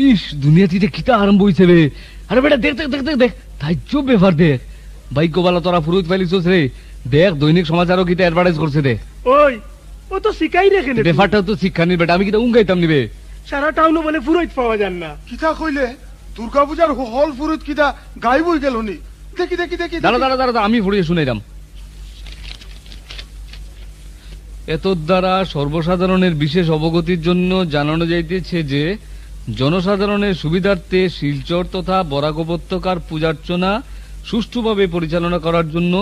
ইস দুনিয়াতে কিতা আরম্ভ হইছে রে। আরে বেটা দেখ দেখ দেখ দেখ দেখ তাইজব ব্যাপার দেখ। ভাগ্যবালা তোরা ফুরুত ফাইলিছস রে। দেখ দৈনিক সমাচারও কিতা অ্যাডভার্টাইজ করছে দেখ। ওই ও তো শিখাই রেখে নে। ব্যাপারটা তো শিক্ষানির বেটা, আমি কিতা উঙ্গাইতাম নিবে। সারা টাউনে বলে ফুরুত পাওয়া যান না। কিতা কইলে দুর্গা পূজার হল ফুরুত কিতা গায়েব হই গেল নি। দেখি দেখি দেখি দাঁড়া দাঁড়া দাঁড়া আমি ফুরিয়ে শুনাইলাম। এত দ্বারা সর্বসাধারণের বিশেষ অবগতির জন্য জানানো যাইতেছে যে জনসাধারণের সুবিধার্থে শিলচর তথা বরাক উপত্যকার পূজার্চনা সুষ্ঠুভাবে পরিচালনা করার জন্য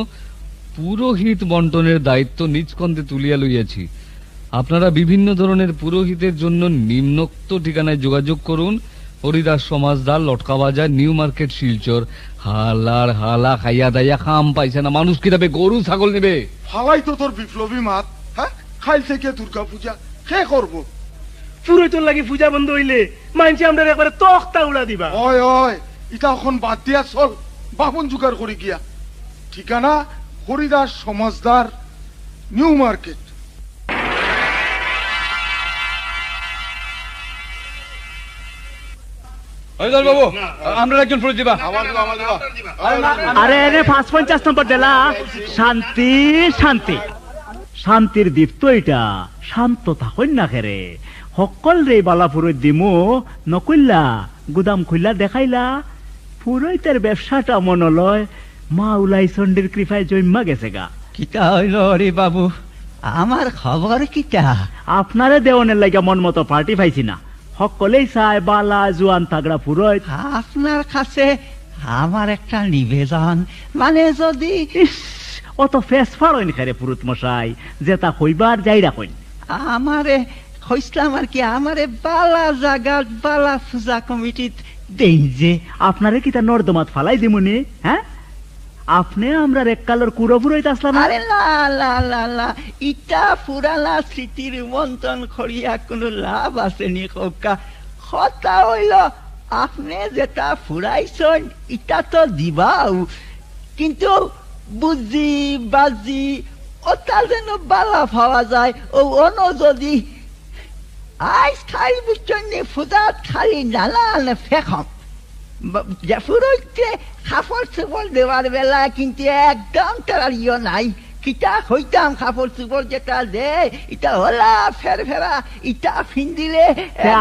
পুরোহিত বন্টনের দায়িত্ব নিজ কন্দে তুলিয়া লইয়াছি। আপনারা বিভিন্ন ধরনের পুরোহিতের জন্য নিম্নোক্ত ঠিকানায় যোগাযোগ করুন। হরিদাস সমাজদার, লটকা বাজার, নিউ মার্কেট, শিলচর। হালার হালা খাইয়া দাইয়া খাম পাইছে না, মানুষ কি যাবে গরু ছাগল নেবে? ফালাই তো তোর বিপ্লবী মাত। হ্যাঁ খাইল থেকে দুর্গা পূজা কে করবো? পুরোহিতর লাগি পূজা বন্ধ হইলে মানছি আমরা একবারে তখতা উড়া দিবা। ওই ওই এটা এখন বাদ দিয়া চল, বাপন জোগাড় করি গিয়া। ঠিকানা হরিদাস সমাজদার, নিউ মার্কেট। হরিদাস বাবু আমরা একজন ফুরুত দিবা। আরে আরে ৫৫ নম্বর দেলা। শান্তি শান্তি শান্তির দ্বীপ তো এটা, শান্ত থাকুন না খেরে। সকল রে বালা ফুরুত দিমু নকইল্লা, গুদাম খুললা দেখাইলা। ফুরইতের ব্যবসাটা মনলয় মা উলাই চণ্ডীর কৃপায় জন্মা গেছে গা। কিতা হইল রে বাবু, আমার খবর কিতা? আপনারে দেওয়ানের লাগা মন মতো পার্টি পাইছি না। সকলেই চায় বালা জোয়ান তাগড়া ফুরইত। আপনার কাছে আমার একটা নিবেদন, মানে যদি অত ফেস ফাড়ইন খেরে পুরুত মশাই, যেটা হইবার যাই রাখইন। আমারে হইসলাম আর কি, আমারে বালা জাগাত বালা পূজা কমিটিত দেন যে। আপনারে কি তা নর্দমাত ফালাই দিমুনি? হ্যাঁ আপনি আমরা এককালের কুড়ো ফুরইত আসলাম। আরে লা লা লা লা, ইটা পুরানা স্মৃতির মন্থন করিয়া কোনো লাভ আছে নি কৌকা? কথা হইল আপনি যেটা ফুরাইছেন ইটা তো দিবাও, কিন্তু বুঝি বাজি ওটা যেন বালা পাওয়া যায়। ও অন যদি আইস খাই বুঝছেন ফুজাত খালি নানান ফেকম ফুরইতে কাপড় চোপড় দেওয়ার বেলা কিন্তু একদম তার ইয়ে নাই। কিতা হইতাম কাপড় চোপড় যেটা দে ইটা হলা ফের ফেরা, ইটা ফিন্দিলে।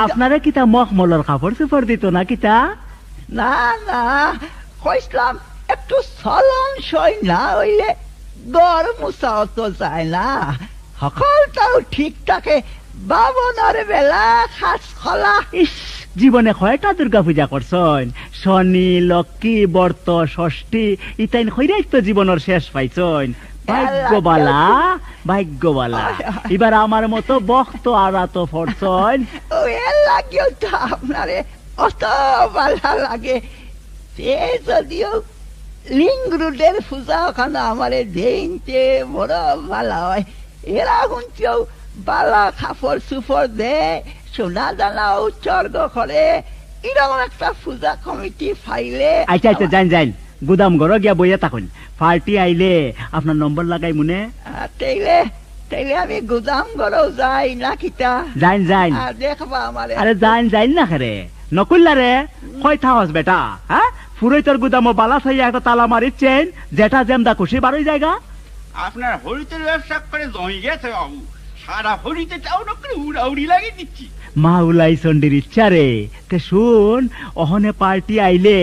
আপনারা কিতা মখমলের কাপড় চোপড় দিত না কিতা? না না কইসলাম একটু চলন সই না হইলে গড় মুছাও তো যায় না। সকলটাও ঠিক থাকে। বাবনার বেলা খাস খলা। জীবনে কয়টা দুর্গা পূজা করছেন? শনি, লক্ষ্মী, বর্ত, ষষ্ঠী ইতাইন কইরাই তো জীবনের শেষ পাইছেন। ভাগ্যবালা ভাগ্যবালা। এবার আমার মতো বক্ত আর তো ফরছেন। ও এর লাগেও তো আপনারে অত ভালো লাগে। যদিও লিঙ্গরুডের পূজা ওখানে আমারে দেইতে বড় ভালো হয়। এরা কিন্তু বালা কাপড় চুপড় দে, সোনা দানা উৎসর্গ করে। এরকম একটা পূজা কমিটি ফাইলে। আচ্ছা আচ্ছা যাইন যাইন, গুদাম ঘর গিয়া বইয়া থাকুন। পার্টি আইলে আপনার নম্বর লাগাই মনে। তাইলে তাইলে আমি গুদাম ঘরেও যাই না কিতা? যাইন যাইন। দেখবা আমারে। আরে যাইন যাইন না খেরে নকুল্লা রে। কয় থাকস বেটা? হ্যাঁ ফুরইতর গুদামও বালা চাইয়া একটা তালা মারিচ্ছেন, যেটা যেমদা খুশি বারোই জায়গা। আপনার হরিতের ব্যবসা করে জমি গেছে বাবু, সারা হরিতে চাও না করে উড়াউড়ি লাগিয়ে দিচ্ছি। মা উলাই চণ্ডীর ইচ্ছা রে। তে শুন, অহনে পার্টি আইলে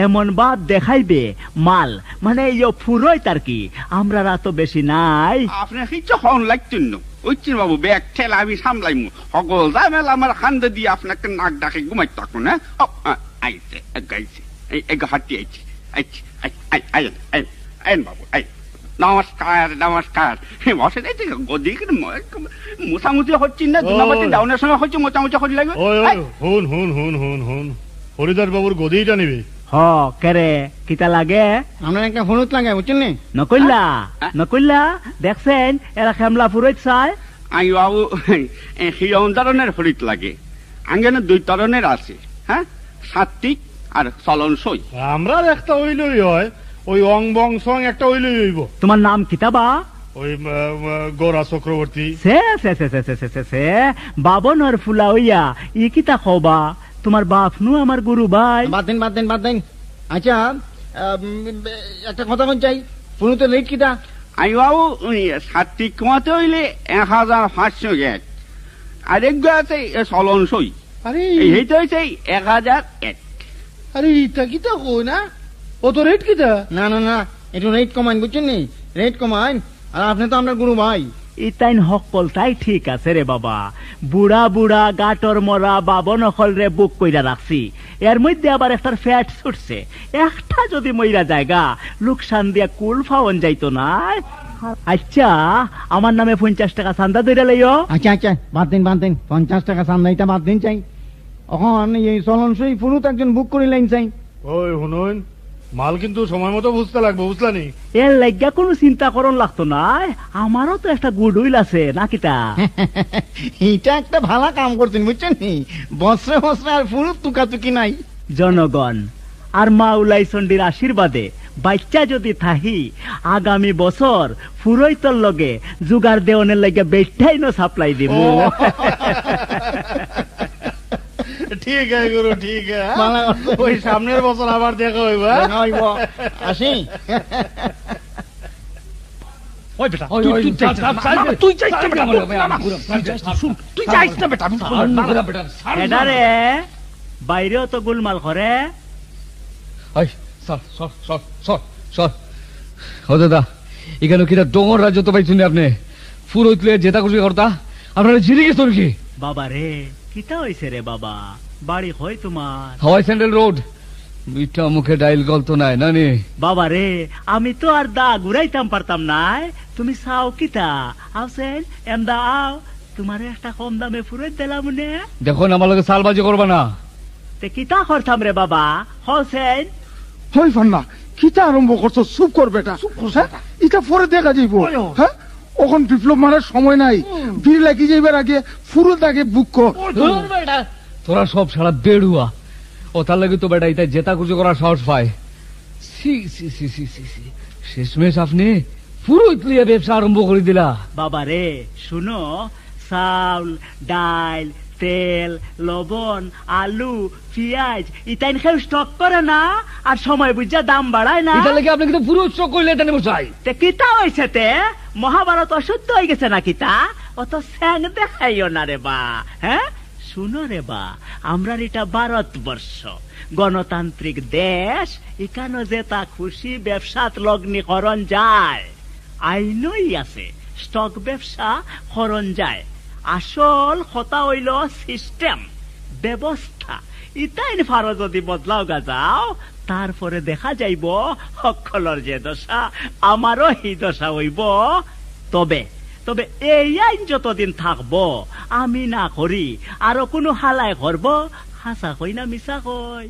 এমন বাদ দেখাইবে মাল, মানে ফুরই তার কি আমরা তো বেশি নাই। আপনার কিচ্ছু হন লাগতেন না ওইচিন বাবু, ব্যাগ ঠেলা আমি সামলাইমু। সকল জামেলা আমার খান্দে দিয়ে আপনাকে নাক ডাকে ঘুমাই থাকুন। হ্যাঁ আইছে গাইছে হাঁটি আইছি আইছি আইন বাবু আই। নমস্কার নমস্কার। বসে যাইছে গদি মোছামুছি হচ্ছি না, দুনামাতি ডাউনের সময় হচ্ছে মোছামুছি হচ্ছে লাগবে। হুন হুন হুন হুন হুন হরিদাস বাবুর গদিটা নিবে। হ কেরে কিতা লাগে? আমরা একটা ফুরুত লাগে বুঝছেন নি? নকইল্লা নকইল্লা দেখছেন এরা খেমলা ফুরইত চায়। আই বাবু হিরম ধরনের ফরিত লাগে। আঙ্গেনে দুই ধরনের আছে। হ্যাঁ সাত্বিক আর চলন সই। আমরা একটা হইলই হয়, ওই অং বং সং একটা হইলই হইব। তোমার নাম কিতাবা? ওই গোরা চক্রবর্তী। সে সে সে সে সে সে সে বাবনের ফুলা হইয়া ই কিতা খবা তোমার বাপ নু আমার গুরু ভাই। বাদ দেন। আচ্ছা একটা কথা কোন চাই, ফুনুতে রেট কিটা? আমি বাবু সাত্বিক কমাতে হইলে 1500 গেট, আরেক আছে চলন সই, আরে এইটা হয়েছে 1001। আরে ইটা কিটা কই না, ও তো রেট কিটা? না একটু রেট কমাইন, বুঝছেন নি? রেট কমাইন। আর আপনি তো আপনার গুরু ভাই। ইতাইন হকল তাই ঠিক আছে রে বাবা। বুড়া গাটর মরা বাবন হল রে বুক কইরা রাখছি, এর মধ্যে আবার একটার ফ্যাট ছুটছে, একটা যদি মইরা জায়গা লোকসান দিয়া কুল ফাওন যাইতো না। আচ্ছা আমার নামে 50 টাকা চান্দা ধরে লইও। আচ্ছা বাদ দিন 50 টাকা চান্দাইটা বাদ দিন চাই। এখন এই চলনসই ফুনুত একজন বুক করে লাইন চাই। ওই শুনুন, মাল কিন্তু সময় মতো বুঝতে লাগবে, বুঝলানি? এর লাগিয়া কোনো চিন্তা করন লাগতো না, আমারও তো একটা গুড উইল আছে নাকিটা। এইটা একটা ভালো কাম করছেন, বুঝছেন নি? বছরে আর ফুনুত তুকাতুকি নাই। জনগণ আর মাওলাই চন্ডির আশীর্বাদে বাচ্চা যদি থাহি, আগামী বছর ফুরইতর লগে জুগার দেওয়ানের লাগে বেটাই ন সাপ্লাই দিব। ঠিক আছে গুরু, ঠিক আছে। ওই সামনের বছর আবার দেখা হইব। আসি। ওই বেটা তুই যাইস না বেটা, এডারে বাইরেও তো গোলমাল করে। ও দাদা, এখানে কিনা ডোঙর রাজ্য তো পাইছেন আপনি, ফুল হইতলে যেটা খুশি করতা আপনারা জিরে গেছ কি? বাবা রে কিতা হইছে রে বাবা, বাড়ি হয় তোমার? হাওয়াই স্যান্ডেল রোড, মিঠা মুখে ডাইল গলতো নাই নানি। বাবা রে আমি তো আর দা ঘুরাইতাম পারতাম নাই, তুমি চাও কিতা আছেন এমদা আও, তোমার একটা কম দামে ফুরাই দিলাম নে। দেখুন আমার লগে সালবাজি করবা না। তে কিতা করতাম রে বাবা হোসেন? হই ফান্না কিতা আরম্ভ করছো, চুপ কর বেটা। এটা পরে দেখা যাইব। হ্যাঁ ওখন বিপ্লব মারার সময় নাই, ভিড় লাগি যাইবার আগে ফুরুত আগে বুক কর। তোরা সব সারা বেড়ুয়া, ও তার লাগে তো বেটা এটা জেতা খুশি করার সাহস পায়। শেষমেশ আপনি পুরো ইতলিয়া ব্যবসা আরম্ভ করে দিলা। বাবা রে শুনো, চাউল ডাইল তেল লবণ আলু পিঁয়াজ ইতাইন খেয়ে স্টক করে না, আর সময় বুঝা দাম বাড়ায় না। এটা লাগে আপনি কিন্তু পুরো স্টক করলে এটা নেবো চাই। তে কিতা হয়েছে তে মহাভারত অশুদ্ধ হয়ে গেছে না কিতা? অত স্যাং দেখাইও না রে বা। হ্যাঁ শুনো রে বা, আমরা এটা ভারতবর্ষ গণতান্ত্রিক দেশ, এখানে যে তা খুশি ব্যবসাত লগ্নিকরণ যায়, আইনই আছে স্টক ব্যবসা করণ যায়। আসল কথা হইল সিস্টেম ব্যবস্থা, ইতাইন ফারো যদি বদলাও গা যাও, তারপরে দেখা যাইব সকলের যে দশা আমারও এই দশা হইব। তবে তবে এই আইন যতদিন থাকবো আমি না করি আরো কোনো হালাই করবো, হাসা কই না মিশা কই?